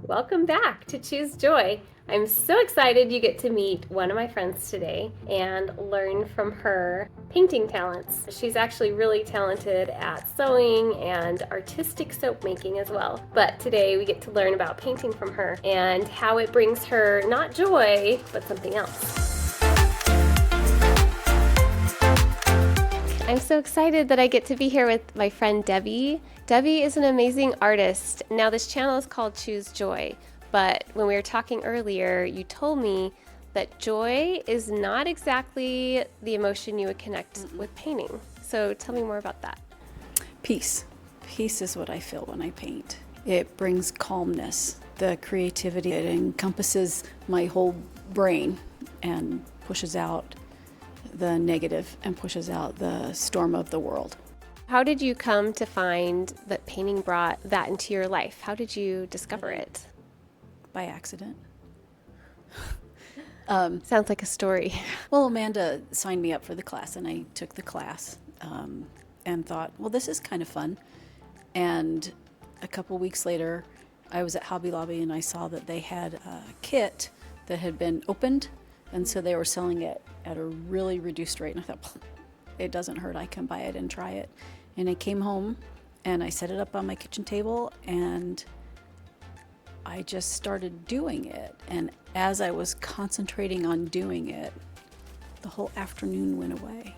Welcome back to Choose Joy. I'm so excited you get to meet one of my friends today and learn from her painting talents. She's actually really talented at sewing and artistic soap making as well. But today we get to learn about painting from her and how it brings her not joy, but something else. I'm so excited that I get to be here with my friend Debbie. Debbie is an amazing artist. Now this channel is called Choose Joy, but when we were talking earlier, you told me that joy is not exactly the emotion you would connect with painting. So tell me more about that. Peace. Peace is what I feel when I paint. It brings calmness, the creativity. It encompasses my whole brain and pushes out the negative and pushes out the storm of the world. How did you come to find that painting brought that into your life? How did you discover it? By accident. Sounds like a story. Well, Amanda signed me up for the class, and I took the class and thought, well, this is kind of fun. And a couple weeks later, I was at Hobby Lobby, and I saw that they had a kit that had been opened, and so they were selling it at a really reduced rate. And I thought, it doesn't hurt, I can buy it and try it. And I came home, and I set it up on my kitchen table, and I just started doing it. And as I was concentrating on doing it, the whole afternoon went away.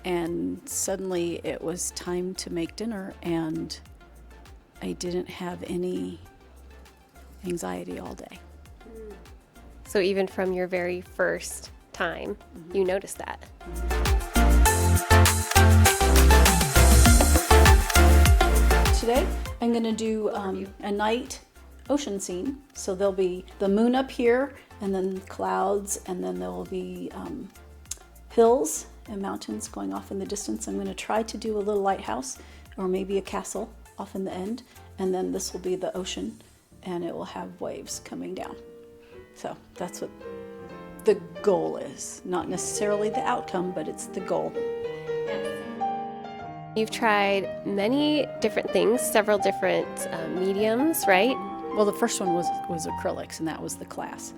And suddenly it was time to make dinner, and I didn't have any anxiety all day. So even from your very first time, you noticed that. Today I'm going to do a night ocean scene. So there'll be the moon up here, and then clouds, and then there will be hills and mountains going off in the distance. I'm going to try to do a little lighthouse or maybe a castle off in the end, and then this will be the ocean, and it will have waves coming down. So that's what the goal is. Not necessarily the outcome, but it's the goal. You've tried many different things, several different mediums, right? Well, the first one was acrylics, and that was the class,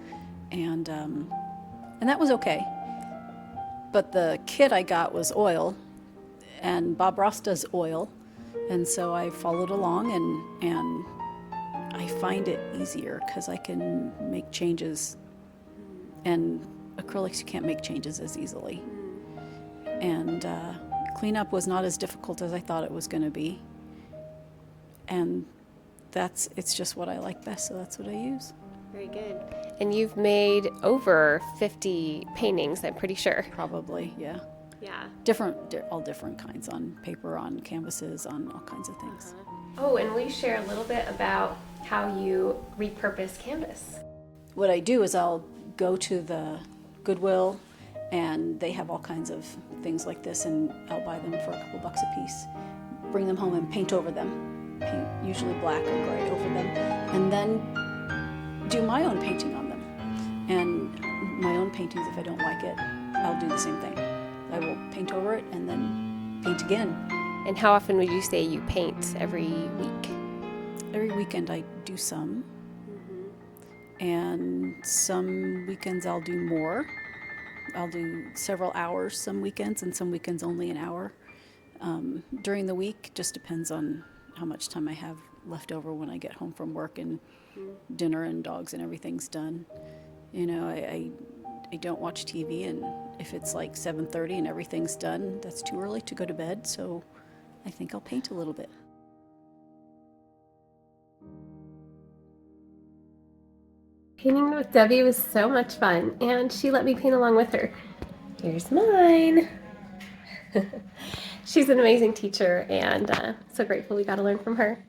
and that was okay. But the kit I got was oil, and Bob Ross does oil, and so I followed along, and I find it easier because I can make changes, and acrylics you can't make changes as easily. And cleanup was not as difficult as I thought it was going to be, and it's just what I like best, so that's what I use. Very good. And you've made over 50 paintings, I'm pretty sure. Probably, yeah. Yeah. All different kinds, on paper, on canvases, on all kinds of things. Oh, and will you share a little bit about how you repurpose canvas? What I do is I'll go to the Goodwill, and they have all kinds of things like this, and I'll buy them for a couple bucks a piece, bring them home and paint over them. Paint usually black or gray over them, and then do my own painting on them. And my own paintings, if I don't like it, I'll do the same thing. I will paint over it and then paint again. And how often would you say you paint every week? Every weekend I do some, and some weekends I'll do more. I'll do several hours some weekends, and some weekends only an hour. During the week, just depends on how much time I have left over when I get home from work and dinner and dogs and everything's done. You know, I don't watch TV, and if it's like 7:30 and everything's done, that's too early to go to bed, so I think I'll paint a little bit. Painting with Debbie was so much fun, and she let me paint along with her. Here's mine. She's an amazing teacher, and so grateful we got to learn from her.